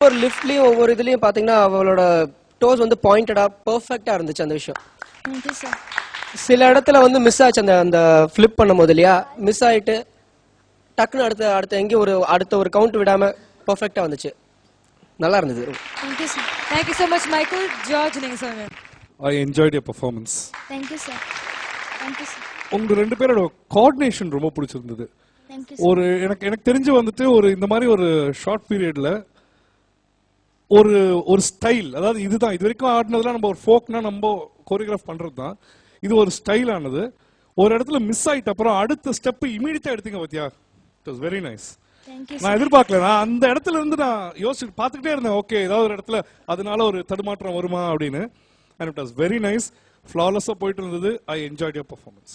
ஒவ்வொரு லிஃப்ட்லயும் ஒவ்வொரு இதுலயும் பாத்தீங்கன்னா அவளோட டோஸ் வந்து பாயிண்டடா பெர்ஃபெக்ட்டா இருந்துச்சு அந்த விஷயம். Thank you sir. சில இடத்துல வந்து மிஸ் ஆச்சு அந்த அந்த ஃபிளிப் பண்ணும்போது இல்லையா, மிஸ் ஆயிட்டு டக்குன்னு அடுத்த எங்கேயும் அடுத்த ஒரு கவுண்ட் விடாம பெர்ஃபெக்ட்டா வந்துச்சு. நல்லா இருந்தது. Thank you sir. Thank you so much, Michael. George, நீங்க சொல்லுங்க. I enjoyed your performance. Thank you sir. Thank you sir. உங்க ரெண்டு பேரோட கோஆர்டினேஷன் ரொம்ப பிடிச்சிருந்தது. தேங்க்யூ. ஒரு எனக்கு தெரிஞ்சு வந்துட்டு ஒரு இந்த மாதிரி ஒரு ஷார்ட் பீரியட்ல ஒரு ஸ்டைல், அதாவது இதுதான் இது வரைக்கும் ஆடினதுல நம்ம ஒரு ஃபோக்னா நம்ம கோரியோகிராஃப் பண்றது தான், இது ஒரு ஸ்டைல் ஆனது. ஒரு இடத்துல மிஸ் ஆயிட்ட அப்புறம் அடுத்த ஸ்டெப் இமீடியட்டா எடுத்தீங்க பாத்தியா, இட் வாஸ் வெரி நைஸ். நான் எதிர்பார்க்கல, நான் அந்த இடத்துல இருந்து நான் யோசிச்சு பார்த்துக்கிட்டே இருந்தேன், ஓகே ஏதாவது ஒரு இடத்துல அதனால ஒரு தடுமாற்றம் வருமா அப்படின்னு. and it was very nice, flawless-ஆ போயிட்டு இருந்தது. I enjoyed your performance.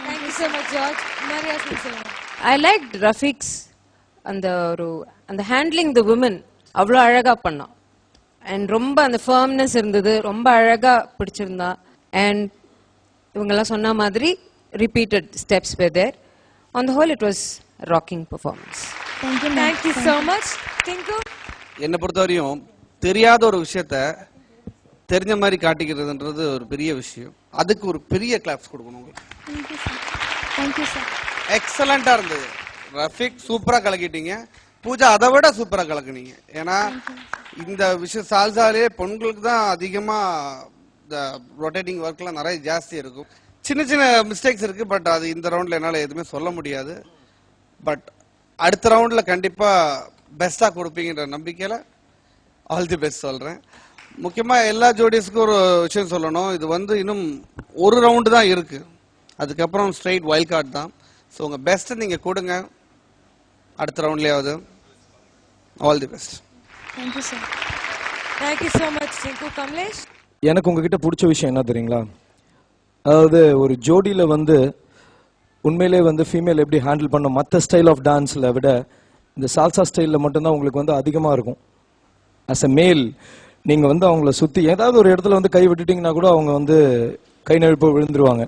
Thank you so much, George. Marias, நீங்க சொல்லுங்க. I liked Rafiq's அந்த ஹேண்ட்லிங் தி women அவ்வளோ அழகா பண்ணா. அண்ட் ரொம்ப அந்த ஃபர்ம்னஸ் இருந்தது, ரொம்ப அழகா பிடிச்சிருந்தா. அண்ட் இவங்கெல்லாம் சொன்ன மாதிரி repeated steps were there. On the whole, it was a rocking performance. Thank you so much. Tinku? என்னை பொறுத்தவரையும் தெரியாத ஒரு விஷயத்த தெரிஞ்ச மாதிரி காட்டிக்கிறதுன்றது ஒரு பெரிய விஷயம். அதுக்கு ஒரு பெரிய கிளாப்ஸ் கொடுக்கணும். Thank you sir. எக்ஸலண்டா இருந்தது. ரஃபிக் சூப்பரா கலக்கிட்டீங்க, பூஜா அதை விட சூப்பரா கலக்குனீங்க. ஏன்னா இந்த விஷயம் சால்சாலே பெண்களுக்கு தான் அதிகமா இந்த ரொட்டேட்டிங் ஒர்க்லாம் நிறைய ஜாஸ்தி இருக்கும். சின்ன சின்ன மிஸ்டேக்ஸ் இருக்கு, பட் அது இந்த ரவுண்ட்ல என்னால எதுவுமே சொல்ல முடியாது. பட் அடுத்த ரவுண்ட்ல கண்டிப்பா பெஸ்டா கொடுப்பீங்கன்ற நம்பிக்கையில ஆல் தி பெஸ்ட் சொல்றேன். முக்கியமா எல்லா ஜோடிஸ்க்கும் ஒரு விஷயம் சொல்லணும், இது வந்து இன்னும் ஒரு ரவுண்டு தான் இருக்கு, அதுக்கப்புறம் ஸ்ட்ரெயிட் வைல்ட் கார்டு தான். ஸோ உங்க பெஸ்ட் நீங்க கொடுங்க அடுத்த ரவுண்ட்லயாவது. All the best. Thank you sir. Thank you so much, Tinku. Kamlesh? எனக்கு உங்ககிட்ட பிடிச்ச விஷயம் என்ன தெரியுங்களா, அதாவது ஒரு ஜோடியில வந்து உண்மையிலே வந்து ஃபீமேல் எப்படி ஹேண்டில் பண்ண மற்ற ஸ்டைல் ஆஃப் டான்ஸில் விட இந்த சால்சா ஸ்டைலில் மட்டும்தான் உங்களுக்கு வந்து அதிகமாக இருக்கும். அஸ் அ மேல் நீங்கள் வந்து அவங்கள சுற்றி ஏதாவது ஒரு இடத்துல வந்து கை விட்டுட்டிங்கன்னா கூட அவங்க வந்து கை நழுப்பு விழுந்துருவாங்க.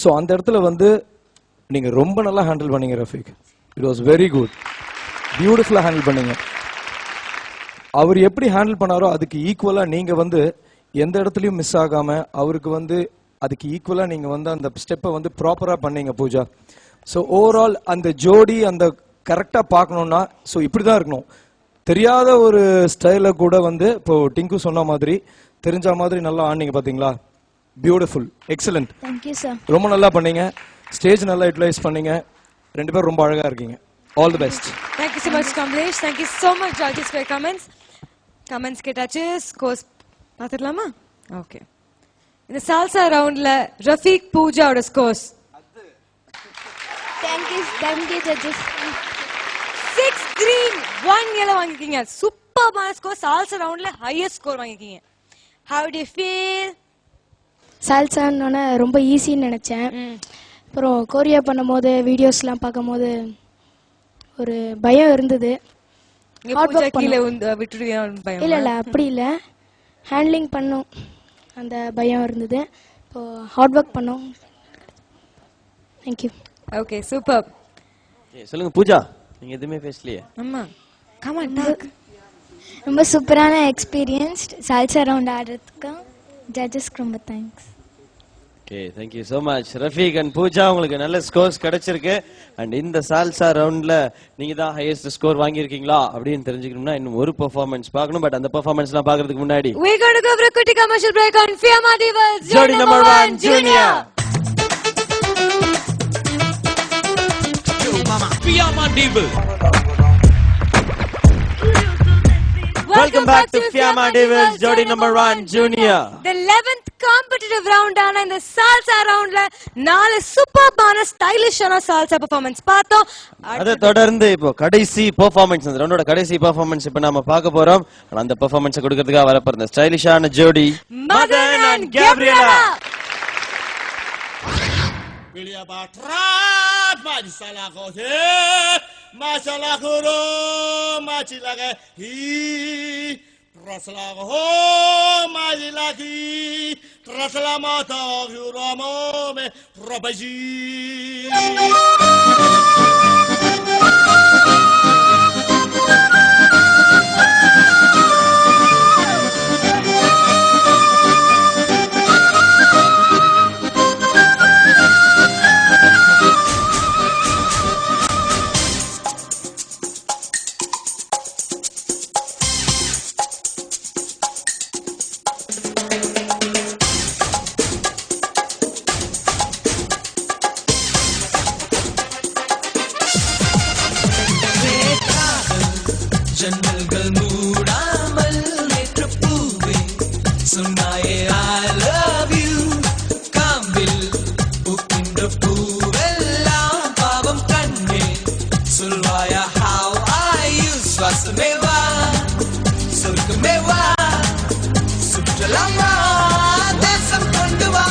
ஸோ அந்த இடத்துல வந்து நீங்கள் ரொம்ப நல்லா ஹேண்டில் பண்ணீங்க Rafiq. It was very good, பியூட்டிஃபுல்லாக ஹேண்டில் பண்ணீங்க. அவர் எப்படி ஹேண்டில் பண்ணாரோ அதுக்கு ஈக்குவலாக நீங்கள் வந்து எந்த இடத்துலையும் மிஸ் ஆகாமல் அவருக்கு வந்து அதுக்கு ஈக்குவலாக நீங்கள் வந்து அந்த ஸ்டெப்பை வந்து ப்ராப்பராக பண்ணீங்க பூஜா. ஸோ ஓவரால் அந்த ஜோடி அந்த கரெக்டாக பார்க்கணுன்னா ஸோ இப்படி தான் இருக்கணும். தெரியாத ஒரு ஸ்டைலை கூட வந்து இப்போ டிங்கு சொன்ன மாதிரி தெரிஞ்ச மாதிரி நல்லா ஆடினீங்க பார்த்தீங்களா, பியூட்டிஃபுல், எக்ஸலண்ட். Thank you sir. ரொம்ப நல்லா பண்ணீங்க, ஸ்டேஜ் நல்லா யூட்டிலைஸ் பண்ணீங்க, ரெண்டு பேரும் ரொம்ப அழகாக இருக்கீங்க. All the best. Thank you so much, Kamlesh. Thank you so much, judges, for your comments. Comments கேட்டாச்சு, scores பார்த்துடலாமா? ஓகே. இந்த சால்சா ரவுண்ட்ல ரஃபீக் பூஜாவோட scores. Thank you judges. 6 green 1 yellow வாங்கிருக்கீங்க. சூப்பர்பான ஸ்கோர். சால்சா ரவுண்ட்ல ஹையஸ்ட் ஸ்கோர் வாங்கிருக்கீங்க. How do you feel? சால்சான்னு ரொம்ப ஈஸின்னு நினைச்சேன். அப்புறம் கோரியா பண்ணும்போது வீடியோஸ்லாம் பார்க்கும்போது ஒரு பயம் இருந்தது. பூஜா கீழே விட்டுடுவியா பயம்? இல்ல அப்படி இல்லை, ஹேண்ட்லிங் பண்ணோம் அந்த பயம் இருந்தது. இப்போ ஹார்ட் ஒர்க் பண்ணோம். தேங்க்யூ. Okay, super. சொல்லுங்க பூஜா, நீங்க எதுவுமே பேசலையே. அம்மா கம் ஆன் டாக். ரொம்ப சூப்பரான எக்ஸ்பீரியன்ஸ் சால்சா ரவுண்ட் ஆடுறதுக்கு ஜட்ஜஸ்க்கு ரொம்ப thanks. Okay, thank you so much. Rafiq and Pooja, உங்களுக்கு நல்ல ஸ்கோர்ஸ் கிடைச்சிருக்கு. அண்ட் இந்த சால்சா ரவுண்ட்ல நீங்க தான் ஹையஸ்ட் ஸ்கோர் வாங்கியிருக்கீங்களா அப்படின்னு தெரிஞ்சுக்கணும்னா இன்னும் ஒரு பெர்ஃபார்மன்ஸ் பார்க்கணும். பட் அந்த பெர்ஃபார்மன்ஸ்லாம் பார்க்கிறதுக்கு முன்னாடி we're going to go for a quick commercial break on Fiamma Divas ஜோடி number 1 junior. Fiamma Divas. Welcome back to Fiamma Divas ஜோடி number 1 junior. The 11th competitive round ஆன இந்த சால்சா ரவுண்ட்ல 4 சூப்பர்பான ஸ்டைலிஷான சால்சா பெர்ஃபார்மன்ஸ் பார்த்தோம். அத தொடர்ந்து இப்போ கடைசி பெர்ஃபார்மன்ஸ், அந்த ரவுண்டோட கடைசி பெர்ஃபார்மன்ஸ் இப்போ நாம பார்க்க போறோம். அந்த பெர்ஃபார்மன்ஸ் கொடுக்கிறதுக்காக வரப்போற ஸ்டைலிஷான ஜோடி Madan and Gabriela. Bilia batra majisalah kote masalah kuro majilage hi trasalah ho majilagi trasalah mata huramo me probaji. ஜன்னல்கள் மூடாமல் நேற்று பூவே சொன்னாயே I love you காம்பில் பூக்கின்ற பூவெல்லாம் பாவம் கண்ணே சொல்வாயா how are you சுவாசமே வா சொர்க்கமே வா சுற்றலாமா தேசம் கொண்டு வா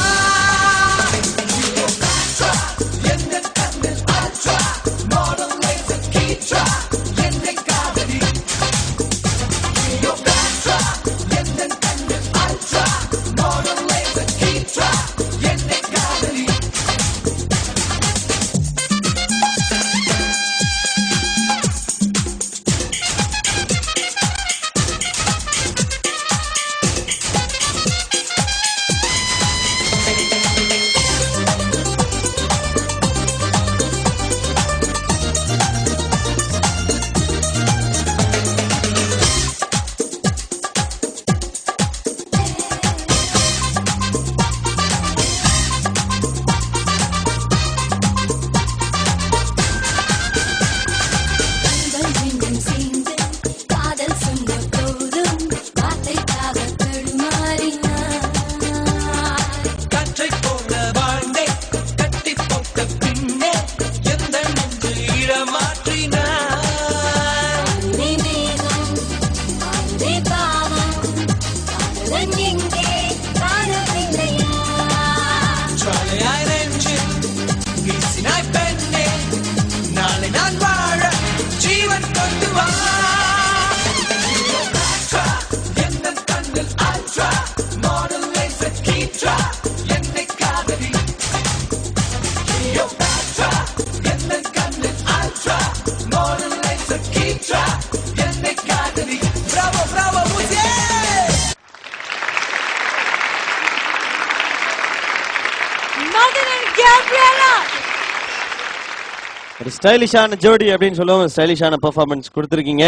ஒரு ஸ்டைலிஷான ஜோடி அப்படின்னு சொல்லுவோம். ஸ்டைலிஷான பெர்ஃபார்மன்ஸ் கொடுத்துருக்கீங்க.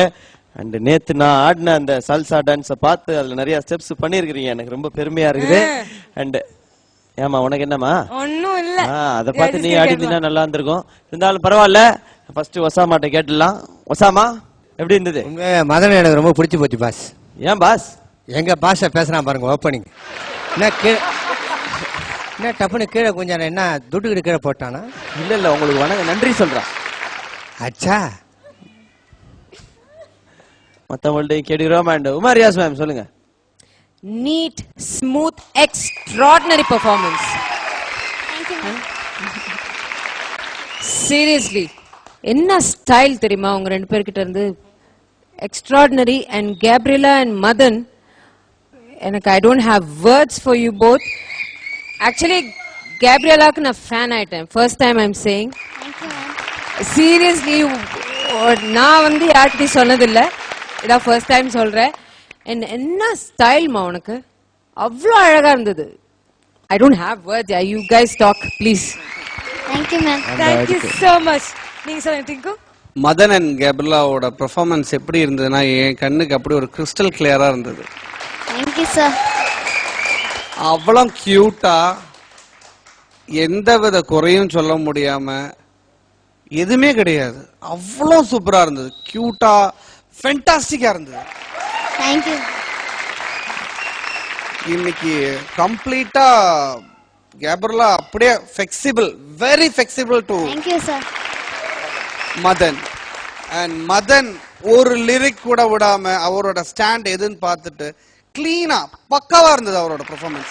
அண்ட் நேத்து நான் ஆடின அந்த சல்சா டான்ஸை பார்த்து அதுல நிறைய ஸ்டெப்ஸ் பண்ணிருக்கீங்க. எனக்கு ரொம்ப பெருமையா இருக்குது. அண்ட் ஏமா உனக்கு என்னமா? ஒண்ணும் இல்ல. அத பார்த்து நீ ஆடினா நல்லா இருந்திருக்கும். இருந்தாலும் பரவாயில்ல. ஃபர்ஸ்ட் ஒசாமாட்ட கேட்டலாம். ஒசாமா எப்படி இருந்தது? மதன் எனக்கு ரொம்ப பிடிச்சி போச்சு பாஸ். ஏன் பாஸ்? எங்க பாஷை பேசுறான் பாருங்க ஓப்பனிங். என்ன டப்புன்னு கீழே கொஞ்சம் என்ன துட்டுக்கிட்டு கீழே போட்டானா? இல்ல உங்களுக்கு வணங்க நன்றி சொல்றான். அச்சா மத்தவங்கள்ட்ட கேடுறோம். அண்ட் உமாரியாஸ் மேம் சொல்லுங்க. Neat smooth extraordinary performance. Seriously என்ன ஸ்டைல் தெரியுமா உங்க ரெண்டு பேர்கிட்ட இருந்து? Extraordinary. And Gabriela and Madan, எனக்கு I don't have words for you both. Actually கேப்ரியலாக்கு நான் ஃபேன் ஆயிட்டேன். First time I am saying seriously. நான் வந்து யார்கிட்டையும் சொன்னதில்லை, இதான் ஃபர்ஸ்ட் டைம் சொல்றேன். என்ன ஸ்டைல்மா உனக்கு, அவ்வளோ அழகா இருந்தது. I don't have words. You guys talk please. Thank you ma'am. Thank you so much. நீங்க சொல்லுங்க டிங்கு. மதன் அண்ட் கேப்ரியலாவோட பெர்ஃபார்மன்ஸ் எப்படி இருந்ததுன்னா என் கண்ணுக்கு அப்படி ஒரு கிறிஸ்டல் கிளியரா இருந்தது. Thank you sir. அவ்வளோ கியூட்டா, எந்தவித குறையும் சொல்ல முடியாம, எதுவுமே கிடையாது, அவ்வளோ சூப்பரா இருந்தது. கியூட்டா ஃபென்டாஸ்டிக்கா இருந்தது. தேங்க்யூ. இன்னைக்கு கம்ப்ளீட்டா கேப்ரியலா அப்படியே flexible, very flexible too thank you sir Madan. And Madan ஒரு லிரிக் கூட விடாம அவரோட ஸ்டாண்ட் எதுன்னு பார்த்துட்டு கிளீனா பக்காவா இருந்தது அவரோட பெர்ஃபார்மன்ஸ்.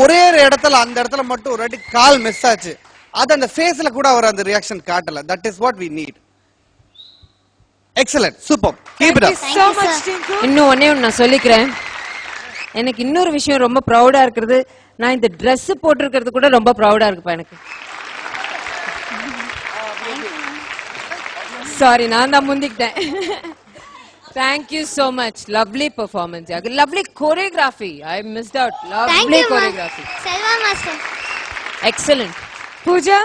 ஒரே ஒரு இடத்துல, அந்த இடத்துல மட்டும் ஒரு வாட்டி கால் மிஸ் ஆச்சு. அது அந்த ஃபேஸ்ல கூட அவர் அந்த ரியாக்ஷன் காட்டல. That is what we need. Excellent, super, keep it up. so much Tinku. இன்னும் ஒண்ணே ஒன்று நான் சொல்லிக்கிறேன். எனக்கு இன்னொரு விஷயம் ரொம்ப ப்ரௌடா இருக்கிறது, நான் இந்த Dress போட்டிருக்கிறது கூட ரொம்ப ப்ரௌடா இருக்குப்பா எனக்கு. சாரி, நான் தான் முந்திக்கிட்டேன். Thank you so much. Lovely performance. Lovely choreography. I missed out. Lovely choreography. Selva master. Excellent. Pooja.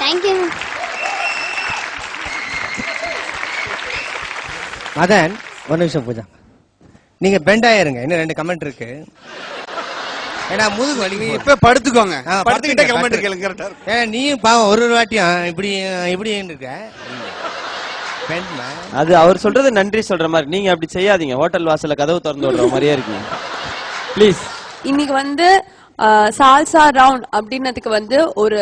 Thank you. Madan ஒரு நிமிஷம் பூஜா, நீங்க பெண்ட் ஆயிருங்க. இன்னும் 2 கமெண்ட் இருக்கு. ஏன்னா முதுகு வலி. இப்ப படுத்துக்கோங்க, படுத்துக்கிட்டே கமெண்ட் கேளுங்க. ஏன்னா நீயும் பாவம் ஒரு வாட்டியும் இப்படி இப்படி இருக்க. அது அவர் சொல்றது நன்றி சொல்ற மாதிரி, நீங்க அப்படி செய்யாதீங்க. ஹோட்டல் வாசல்ல கதவு திறந்து விடுற மாதிரியே இருக்கீங்க. ப்ளீஸ். இன்னைக்கு வந்து சால்சா ரவுண்ட் அப்படின்னதுக்கு வந்து ஒரு